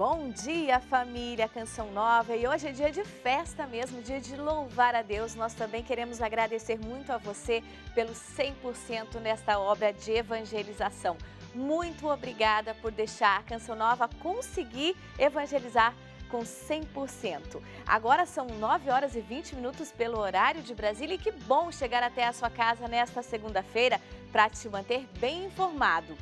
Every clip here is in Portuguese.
Bom dia, família Canção Nova, e hoje é dia de festa mesmo, dia de louvar a Deus. Nós também queremos agradecer muito a você pelo 100% nesta obra de evangelização. Muito obrigada por deixar a Canção Nova conseguir evangelizar com 100%. Agora são 9 horas e 20 minutos pelo horário de Brasília e que bom chegar até a sua casa nesta segunda-feira para te manter bem informado.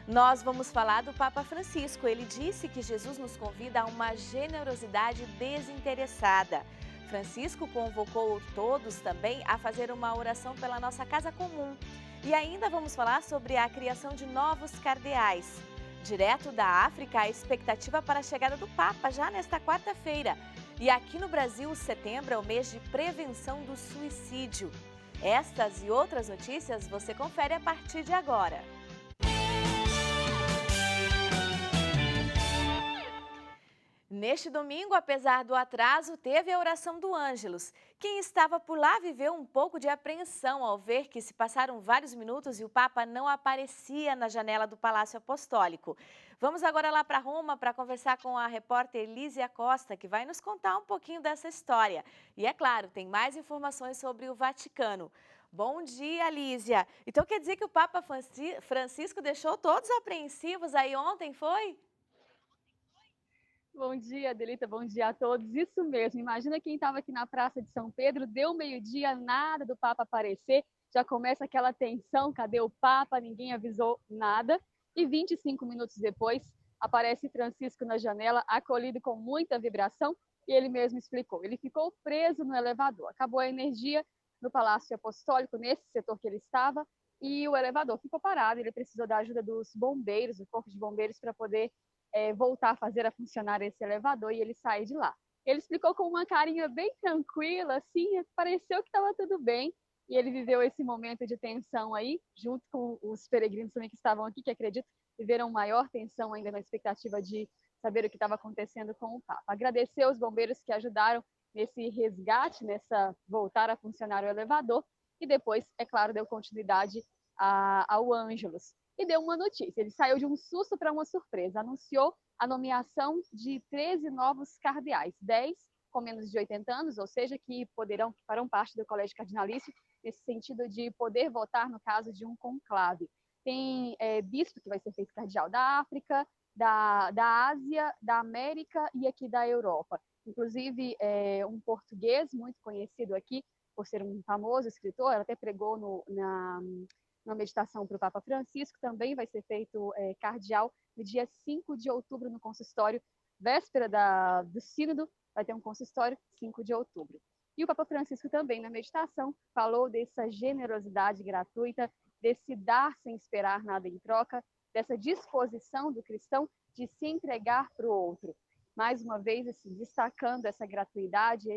Nós vamos falar do Papa Francisco. Ele disse que Jesus nos convida a uma generosidade desinteressada. Francisco convocou todos também a fazer uma oração pela nossa casa comum. E ainda vamos falar sobre a criação de novos cardeais. Direto da África, a expectativa para a chegada do Papa já nesta quarta-feira. E aqui no Brasil, setembro é o mês de prevenção do suicídio. Estas e outras notícias você confere a partir de agora. Neste domingo, apesar do atraso, teve a oração do Ângelus. Quem estava por lá viveu um pouco de apreensão ao ver que se passaram vários minutos e o Papa não aparecia na janela do Palácio Apostólico. Vamos agora lá para Roma para conversar com a repórter Lísia Costa, que vai nos contar um pouquinho dessa história. E é claro, tem mais informações sobre o Vaticano. Bom dia, Lísia. Então quer dizer que o Papa Francisco deixou todos apreensivos aí ontem, foi? Bom dia, Adelita, bom dia a todos. Isso mesmo, imagina quem estava aqui na Praça de São Pedro, deu meio-dia, nada do Papa aparecer, já começa aquela tensão, cadê o Papa? Ninguém avisou nada. E 25 minutos depois, aparece Francisco na janela, acolhido com muita vibração, e ele mesmo explicou. Ele ficou preso no elevador, acabou a energia no Palácio Apostólico, nesse setor que ele estava, e o elevador ficou parado, ele precisou da ajuda dos bombeiros, do corpo de bombeiros, para poder voltar a fazer a funcionar esse elevador e ele sair de lá. Ele explicou com uma carinha bem tranquila, assim, pareceu que estava tudo bem, e ele viveu esse momento de tensão aí, junto com os peregrinos também que estavam aqui, que acredito viveram maior tensão ainda na expectativa de saber o que estava acontecendo com o Papa. Agradecer aos bombeiros que ajudaram nesse resgate, nessa voltar a funcionar o elevador, e depois, é claro, deu continuidade ao Ângelus. E deu uma notícia, ele saiu de um susto para uma surpresa, anunciou a nomeação de 13 novos cardeais, 10 com menos de 80 anos, ou seja, que farão parte do Colégio Cardinalício, nesse sentido de poder votar no caso de um conclave. Tem bispo que vai ser feito cardeal da África, da Ásia, da América e aqui da Europa. Inclusive, um português muito conhecido aqui, por ser um famoso escritor, até pregou na meditação para o Papa Francisco, também vai ser feito cardeal no dia 5 de outubro no consistório, véspera do sínodo, vai ter um consistório 5 de outubro. E o Papa Francisco também, na meditação, falou dessa generosidade gratuita, desse dar sem esperar nada em troca, dessa disposição do cristão de se entregar para o outro. Mais uma vez, destacando essa gratuidade,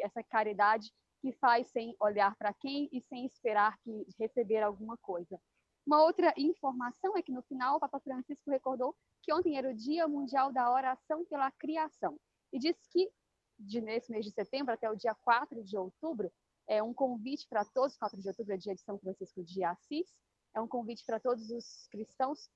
essa caridade que faz sem olhar para quem e sem esperar receber alguma coisa. Uma outra informação é que no final o Papa Francisco recordou que ontem era o Dia Mundial da Oração pela Criação e disse que nesse mês de setembro até o dia 4 de outubro é um convite para todos, 4 de outubro é dia de São Francisco de Assis, é um convite para todos os cristãos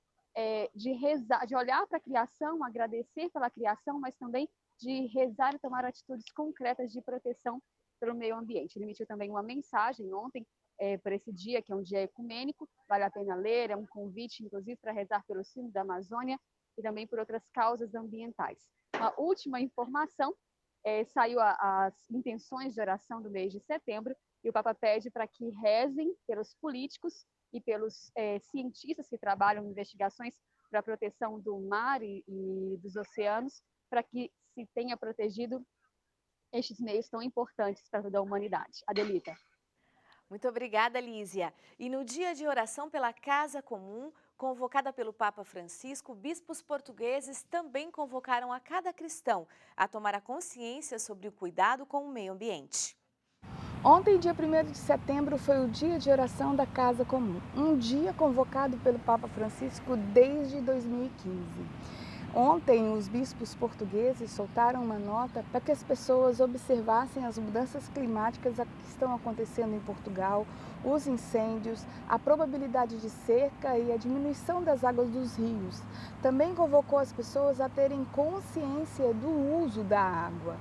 de rezar, de olhar para a criação, agradecer pela criação, mas também de rezar e tomar atitudes concretas de proteção pelo meio ambiente. Ele emitiu também uma mensagem ontem para esse dia, que é um dia ecumênico, vale a pena ler, é um convite, inclusive, para rezar pelo sino da Amazônia e também por outras causas ambientais. Uma última informação, saiu as intenções de oração do mês de setembro, e o Papa pede para que rezem pelos políticos e pelos cientistas que trabalham em investigações para a proteção do mar e dos oceanos, para que se tenha protegido estes meios tão importantes para toda a humanidade. Adelita. Muito obrigada, Lísia. E no dia de oração pela Casa Comum, convocada pelo Papa Francisco, bispos portugueses também convocaram a cada cristão a tomar a consciência sobre o cuidado com o meio ambiente. Ontem, dia 1º de setembro, foi o dia de oração da Casa Comum, um dia convocado pelo Papa Francisco desde 2015. Ontem, os bispos portugueses soltaram uma nota para que as pessoas observassem as mudanças climáticas que estão acontecendo em Portugal, os incêndios, a probabilidade de seca e a diminuição das águas dos rios. Também convocou as pessoas a terem consciência do uso da água.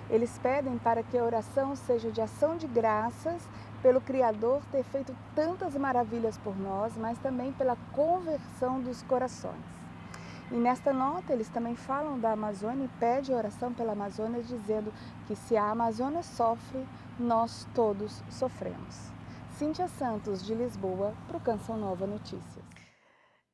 Eles pedem para que a oração seja de ação de graças pelo Criador ter feito tantas maravilhas por nós, mas também pela conversão dos corações. E nesta nota eles também falam da Amazônia e pedem oração pela Amazônia, dizendo que se a Amazônia sofre, nós todos sofremos. Cíntia Santos, de Lisboa, para o Canção Nova Notícias.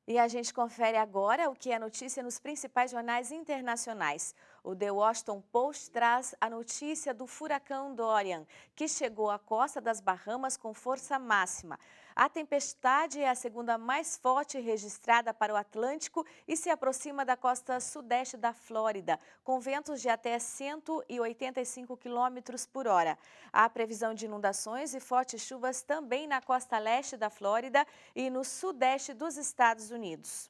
E a gente confere agora o que é notícia nos principais jornais internacionais. O The Washington Post traz a notícia do furacão Dorian, que chegou à costa das Bahamas com força máxima. A tempestade é a segunda mais forte registrada para o Atlântico e se aproxima da costa sudeste da Flórida, com ventos de até 185 km por hora. Há previsão de inundações e fortes chuvas também na costa leste da Flórida e no sudeste dos Estados Unidos.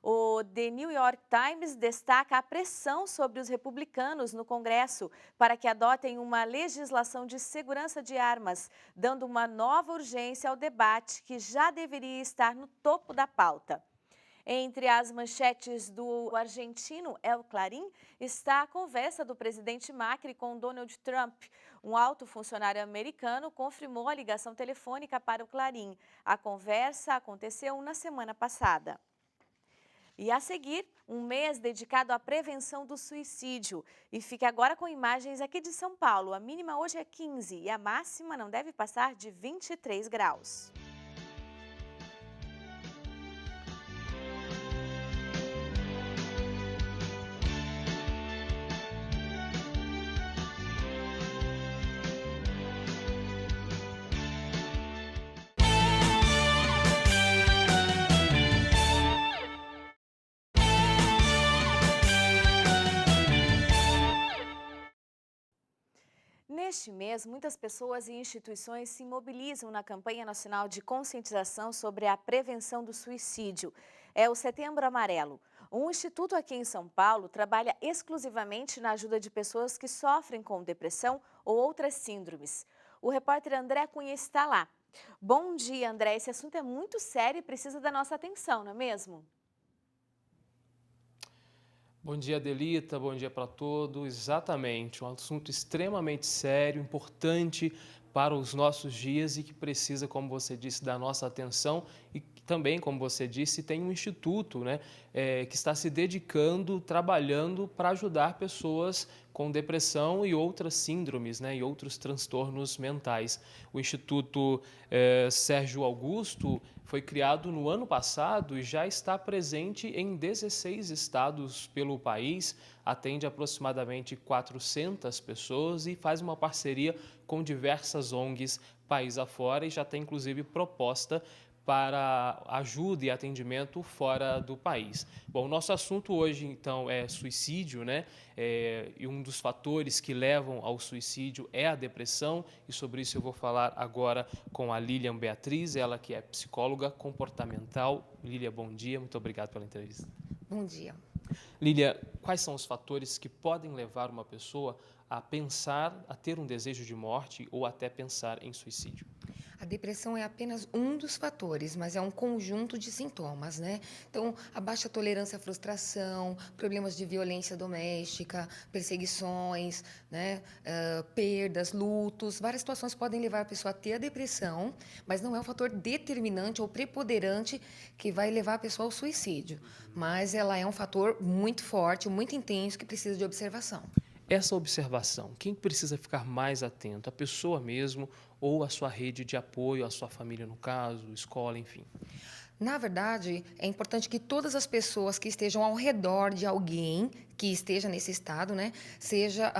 O The New York Times destaca a pressão sobre os republicanos no Congresso para que adotem uma legislação de segurança de armas, dando uma nova urgência ao debate que já deveria estar no topo da pauta. Entre as manchetes do argentino El Clarín está a conversa do presidente Macri com Donald Trump. Um alto funcionário americano confirmou a ligação telefônica para o Clarín. A conversa aconteceu na semana passada. E a seguir, um mês dedicado à prevenção do suicídio. E fique agora com imagens aqui de São Paulo. A mínima hoje é 15 e a máxima não deve passar de 23 graus. Neste mês, muitas pessoas e instituições se mobilizam na campanha nacional de conscientização sobre a prevenção do suicídio. É o Setembro Amarelo. Um instituto aqui em São Paulo trabalha exclusivamente na ajuda de pessoas que sofrem com depressão ou outras síndromes. O repórter André Cunha está lá. Bom dia, André. Esse assunto é muito sério e precisa da nossa atenção, não é mesmo? Bom dia, Adelita, bom dia para todos. Exatamente, um assunto extremamente sério, importante para os nossos dias e que precisa, como você disse, da nossa atenção e também, como você disse, tem um instituto, né, que está se dedicando, trabalhando para ajudar pessoas com depressão e outras síndromes, né, e outros transtornos mentais. O Instituto Sérgio Augusto foi criado no ano passado e já está presente em 16 estados pelo país, atende aproximadamente 400 pessoas e faz uma parceria com diversas ONGs país afora e já tem inclusive proposta para ajuda e atendimento fora do país. Bom, o nosso assunto hoje, então, é suicídio, né? E um dos fatores que levam ao suicídio é a depressão, e sobre isso eu vou falar agora com a Lilian Beatriz, ela que é psicóloga comportamental. Lilian, bom dia, muito obrigado pela entrevista. Bom dia. Lilian, quais são os fatores que podem levar uma pessoa a pensar, a ter um desejo de morte ou até pensar em suicídio? A depressão é apenas um dos fatores, mas é um conjunto de sintomas, né? Então, a baixa tolerância à frustração, problemas de violência doméstica, perseguições, né? Perdas, lutos, várias situações podem levar a pessoa a ter a depressão, mas não é um fator determinante ou preponderante que vai levar a pessoa ao suicídio. Mas ela é um fator muito forte, muito intenso, que precisa de observação. Essa observação, quem precisa ficar mais atento? A pessoa mesmo ou a sua rede de apoio, a sua família no caso, escola, enfim? Na verdade, é importante que todas as pessoas que estejam ao redor de alguém que esteja nesse estado, né,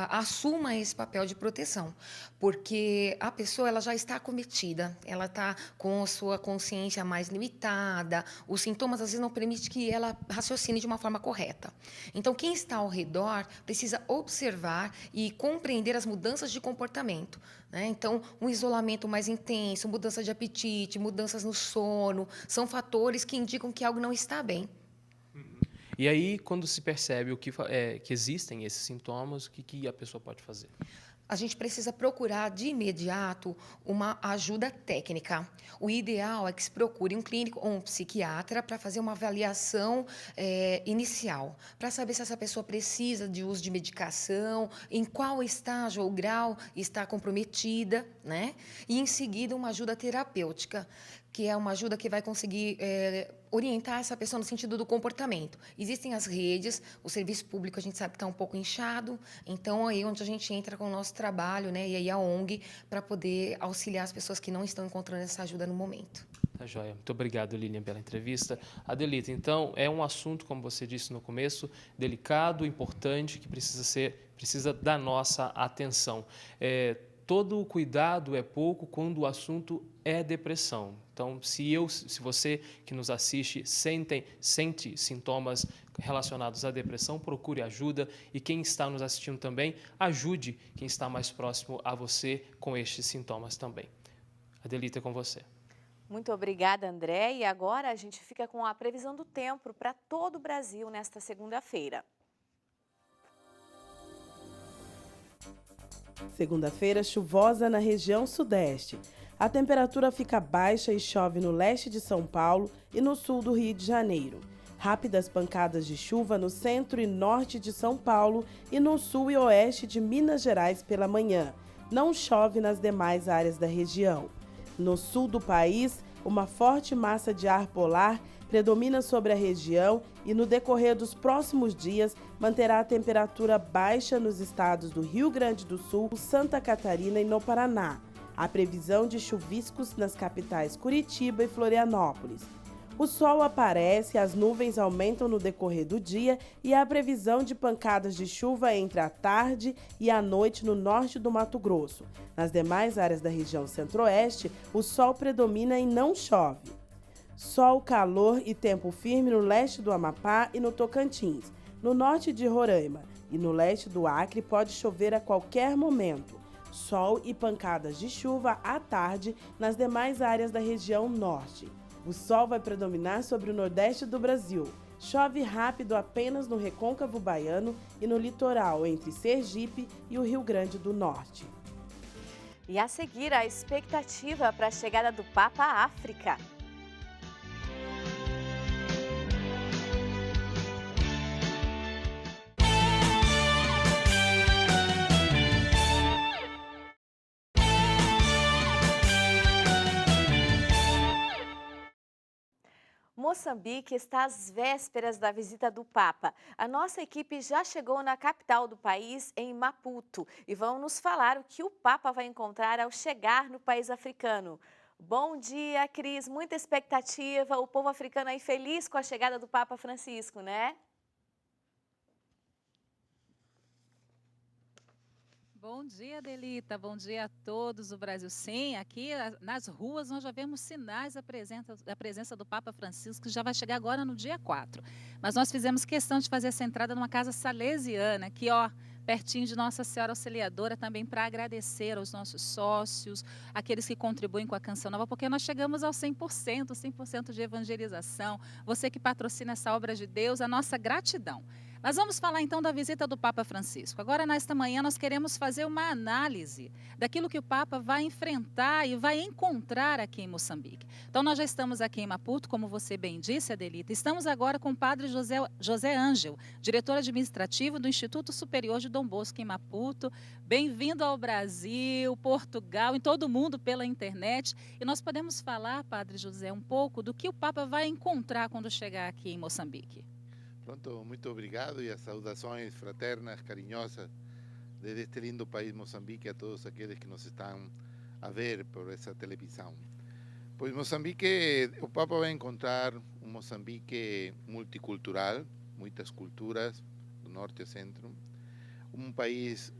assuma esse papel de proteção, porque a pessoa ela já está acometida, ela está com a sua consciência mais limitada, os sintomas às vezes não permitem que ela raciocine de uma forma correta. Então, quem está ao redor precisa observar e compreender as mudanças de comportamento, né? Então, um isolamento mais intenso, mudança de apetite, mudanças no sono, são fatores que indicam que algo não está bem. E aí, quando se percebe que existem esses sintomas, o que a pessoa pode fazer? A gente precisa procurar de imediato uma ajuda técnica. O ideal é que se procure um clínico ou um psiquiatra para fazer uma avaliação inicial, para saber se essa pessoa precisa de uso de medicação, em qual estágio ou grau está comprometida, né? E, em seguida, uma ajuda terapêutica, que é uma ajuda que vai conseguir orientar essa pessoa no sentido do comportamento. Existem as redes, o serviço público a gente sabe que está um pouco inchado, então aí onde a gente entra com o nosso trabalho, né, e aí a ONG, para poder auxiliar as pessoas que não estão encontrando essa ajuda no momento. Tá joia. Muito obrigado, Lilian, pela entrevista. Adelita, então, é um assunto, como você disse no começo, delicado, importante, que precisa da nossa atenção. Todo o cuidado é pouco quando o assunto é depressão. Então, se você que nos assiste sente sintomas relacionados à depressão, procure ajuda. E quem está nos assistindo também, ajude quem está mais próximo a você com estes sintomas também. Adelita, é com você. Muito obrigada, André. E agora a gente fica com a previsão do tempo para todo o Brasil nesta segunda-feira. Segunda-feira chuvosa na região sudeste. A temperatura fica baixa e chove no leste de São Paulo e no sul do Rio de Janeiro. Rápidas pancadas de chuva no centro e norte de São Paulo e no sul e oeste de Minas Gerais pela manhã. Não chove nas demais áreas da região. No sul do país, uma forte massa de ar polar predomina sobre a região e no decorrer dos próximos dias manterá a temperatura baixa nos estados do Rio Grande do Sul, Santa Catarina e no Paraná. Há previsão de chuviscos nas capitais Curitiba e Florianópolis. O sol aparece, as nuvens aumentam no decorrer do dia e há previsão de pancadas de chuva entre a tarde e a noite no norte do Mato Grosso. Nas demais áreas da região centro-oeste, o sol predomina e não chove. Sol, calor e tempo firme no leste do Amapá e no Tocantins. No norte de Roraima e no leste do Acre pode chover a qualquer momento. Sol e pancadas de chuva à tarde nas demais áreas da região norte. O sol vai predominar sobre o nordeste do Brasil. Chove rápido apenas no recôncavo baiano e no litoral entre Sergipe e o Rio Grande do Norte. E a seguir, a expectativa para a chegada do Papa à África. Moçambique está às vésperas da visita do Papa. A nossa equipe já chegou na capital do país, em Maputo, e vão nos falar o que o Papa vai encontrar ao chegar no país africano. Bom dia, Cris. Muita expectativa. O povo africano aí feliz com a chegada do Papa Francisco, né? Bom dia, Adelita. Bom dia a todos do Brasil. Sim, aqui nas ruas nós já vemos sinais da presença do Papa Francisco, que já vai chegar agora no dia 4. Mas nós fizemos questão de fazer essa entrada numa casa salesiana, aqui, ó, pertinho de Nossa Senhora Auxiliadora, também para agradecer aos nossos sócios, aqueles que contribuem com a Canção Nova, porque nós chegamos ao 100% de evangelização. Você que patrocina essa obra de Deus, a nossa gratidão. Mas vamos falar então da visita do Papa Francisco. Agora, nesta manhã, nós queremos fazer uma análise daquilo que o Papa vai enfrentar e vai encontrar aqui em Moçambique. Então, nós já estamos aqui em Maputo, como você bem disse, Adelita. Estamos agora com o padre José Ângelo, diretor administrativo do Instituto Superior de Dom Bosco em Maputo. Bem-vindo ao Brasil, Portugal, em todo o mundo pela internet. E nós podemos falar, padre José, um pouco do que o Papa vai encontrar quando chegar aqui em Moçambique. Pronto, muito obrigado e as saudações fraternas, carinhosas desde este lindo país Moçambique a todos aqueles que nos estão a ver por essa televisão. Pois Moçambique, o Papa vai encontrar um Moçambique multicultural, muitas culturas do norte e centro, um país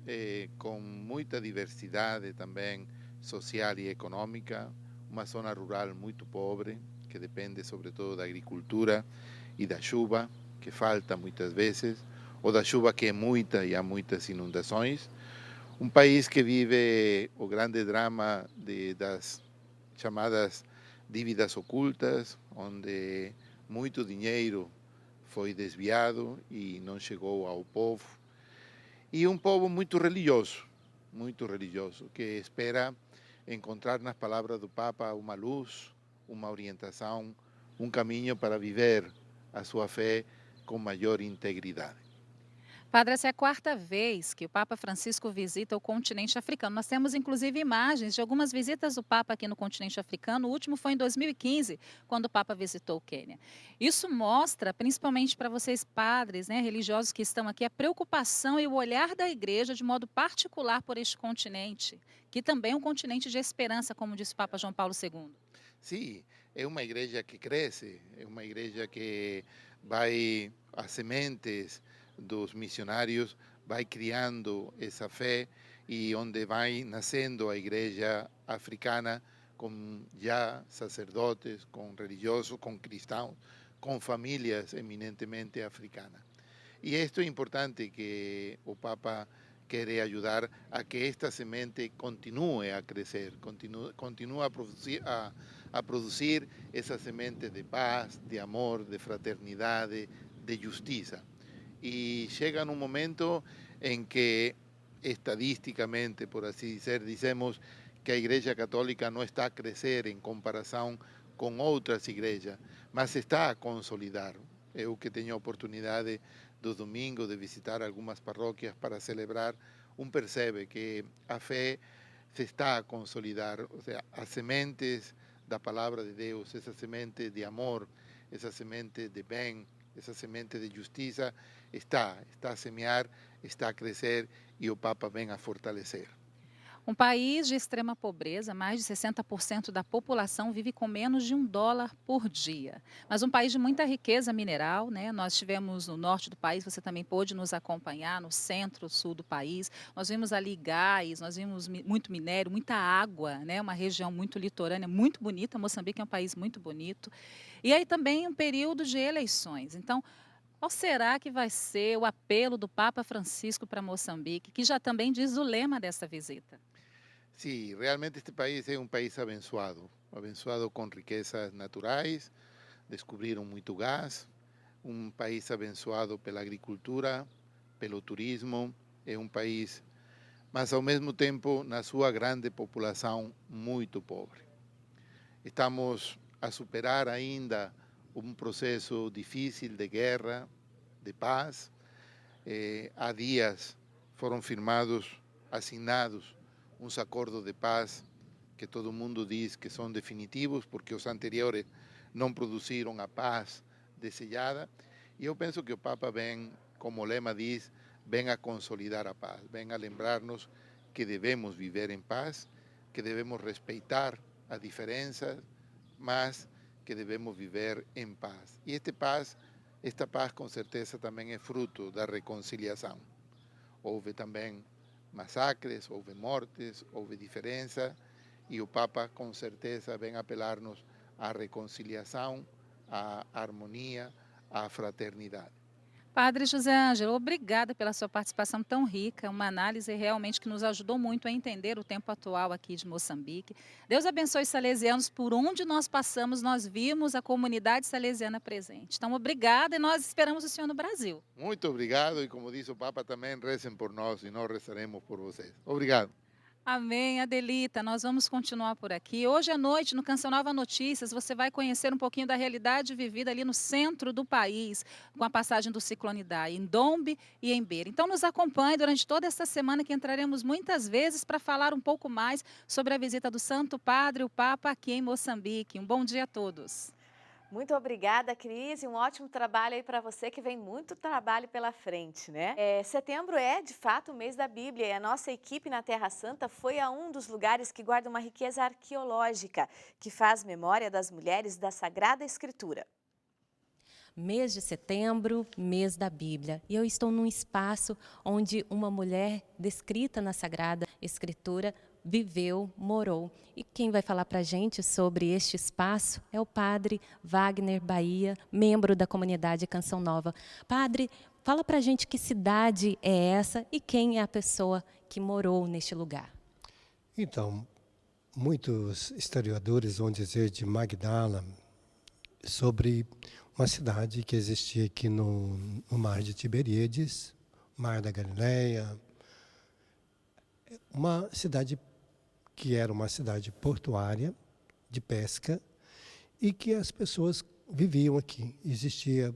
com muita diversidade também social e econômica, uma zona rural muito pobre, que depende sobretudo da agricultura e da chuva, que falta muitas vezes, ou da chuva que é muita e há muitas inundações. Um país que vive o grande drama das chamadas dívidas ocultas, onde muito dinheiro foi desviado e não chegou ao povo. E um povo muito religioso, que espera encontrar nas palavras do Papa uma luz, uma orientação, um caminho para viver a sua fé com maior integridade. Padre, essa é a quarta vez que o Papa Francisco visita o continente africano. Nós temos, inclusive, imagens de algumas visitas do Papa aqui no continente africano. O último foi em 2015, quando o Papa visitou o Quênia. Isso mostra, principalmente para vocês, padres, né, religiosos que estão aqui, a preocupação e o olhar da Igreja de modo particular por este continente, que também é um continente de esperança, como disse o Papa João Paulo II. Sim, é uma igreja que cresce, é uma igreja que vai, as sementes dos missionários vai criando essa fé e onde vai nascendo a igreja africana com já sacerdotes, com religiosos, com cristãos, com famílias eminentemente africanas. E isto é importante que o Papa quer ajudar a que esta semente continue a crescer, continue a produzir essa semente de paz, de amor, de fraternidade, de justiça. Y llega en un momento en que estadísticamente, por así decir, decimos que a Igreja Católica no está a crecer en comparación con otras iglesias, mas está a consolidar. Eu que tenho a oportunidade dos domingos de visitar algumas parroquias para celebrar, percebe que a fé se está a consolidar, ou seja, as sementes da palavra de Deus, essa semente de amor, essa semente de bem, essa semente de justiça está a semear, está a crescer e o Papa vem a fortalecer. Um país de extrema pobreza, mais de 60% da população vive com menos de $1 por dia. Mas um país de muita riqueza mineral, né? Nós estivemos no norte do país, você também pôde nos acompanhar, no centro, sul do país. Nós vimos ali gás, nós vimos muito minério, muita água, né? Uma região muito litorânea, muito bonita. Moçambique é um país muito bonito. E aí também um período de eleições. Então, qual será que vai ser o apelo do Papa Francisco para Moçambique, que já também diz o lema dessa visita? Sim, realmente este país é um país abençoado com riquezas naturais, descobriram muito gás, um país abençoado pela agricultura, pelo turismo, é um país, mas ao mesmo tempo, na sua grande população, muito pobre. Estamos a superar ainda um processo difícil de guerra, de paz. Há dias foram firmados, assinados, uns acordos de paz que todo mundo diz que são definitivos, porque os anteriores não produziram a paz desejada. E eu penso que o Papa vem, como o lema diz, vem a consolidar a paz, vem a lembrar-nos que devemos viver em paz, que devemos respeitar as diferenças, mas que devemos viver em paz. E esta paz com certeza também é fruto da reconciliação. Houve também massacres, houve mortes, houve diferença, e o Papa com certeza vem apelar-nos à reconciliação, à harmonia, à fraternidade. Padre José Ângelo, obrigada pela sua participação tão rica, uma análise realmente que nos ajudou muito a entender o tempo atual aqui de Moçambique. Deus abençoe os salesianos, por onde nós passamos, nós vimos a comunidade salesiana presente. Então, obrigada e nós esperamos o senhor no Brasil. Muito obrigado e, como disse o Papa, também rezem por nós e nós rezaremos por vocês. Obrigado. Amém, Adelita. Nós vamos continuar por aqui. Hoje à noite, no Canção Nova Notícias, você vai conhecer um pouquinho da realidade vivida ali no centro do país, com a passagem do ciclone Idai, em Dombe e em Beira. Então, nos acompanhe durante toda esta semana, que entraremos muitas vezes para falar um pouco mais sobre a visita do Santo Padre, o Papa, aqui em Moçambique. Um bom dia a todos. Muito obrigada, Cris, e um ótimo trabalho aí para você, que vem muito trabalho pela frente, né? Setembro é, de fato, o mês da Bíblia, e a nossa equipe na Terra Santa foi a um dos lugares que guarda uma riqueza arqueológica, que faz memória das mulheres da Sagrada Escritura. Mês de setembro, mês da Bíblia. E eu estou num espaço onde uma mulher descrita na Sagrada Escritura viveu, morou. E quem vai falar para a gente sobre este espaço é o padre Wagner Bahia, membro da comunidade Canção Nova. Padre, fala para a gente que cidade é essa e quem é a pessoa que morou neste lugar. Então, muitos historiadores vão dizer de Magdala, sobre uma cidade que existia aqui no Mar de Tiberíades, Mar da Galileia, uma cidade que era uma cidade portuária, de pesca, e que as pessoas viviam aqui. Existia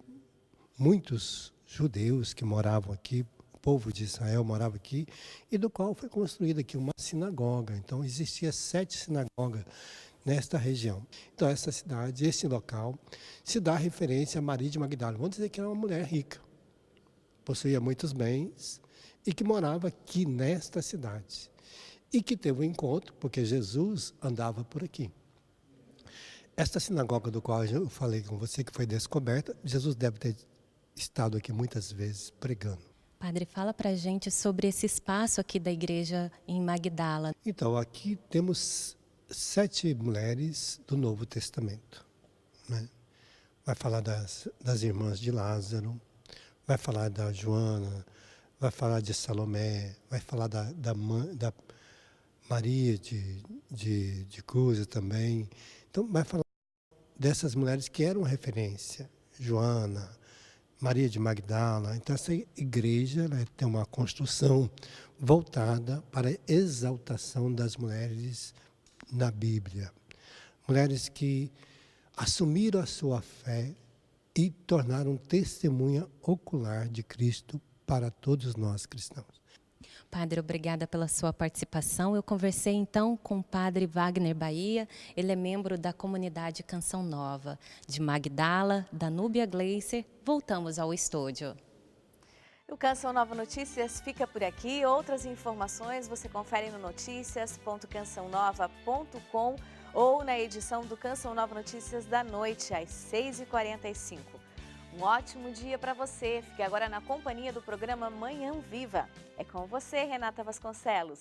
muitos judeus que moravam aqui, o povo de Israel morava aqui, e do qual foi construída aqui uma sinagoga. Então, existia 7 sinagogas nesta região. Então, essa cidade, esse local, se dá referência a Maria de Magdala. Vamos dizer que era uma mulher rica, possuía muitos bens e que morava aqui nesta cidade. E que teve um encontro, porque Jesus andava por aqui. Esta sinagoga do qual eu falei com você, que foi descoberta, Jesus deve ter estado aqui muitas vezes pregando. Padre, fala pra gente sobre esse espaço aqui da igreja em Magdala. Então, aqui temos 7 mulheres do Novo Testamento, né? Vai falar das irmãs de Lázaro, vai falar da Joana, vai falar de Salomé, vai falar da Maria de Cusa também. Então, vai falar dessas mulheres que eram referência, Joana, Maria de Magdala. Então, essa igreja, né, tem uma construção voltada para a exaltação das mulheres na Bíblia. Mulheres que assumiram a sua fé e tornaram testemunha ocular de Cristo para todos nós cristãos. Padre, obrigada pela sua participação. Eu conversei então com o Padre Wagner Bahia, ele é membro da comunidade Canção Nova, de Magdala, da Núbia Gleiser. Voltamos ao estúdio. O Canção Nova Notícias fica por aqui. Outras informações você confere no noticias.cançãonova.com ou na edição do Canção Nova Notícias da noite, às 6h45. Um ótimo dia para você. Fique agora na companhia do programa Manhã Viva. É com você, Renata Vasconcelos.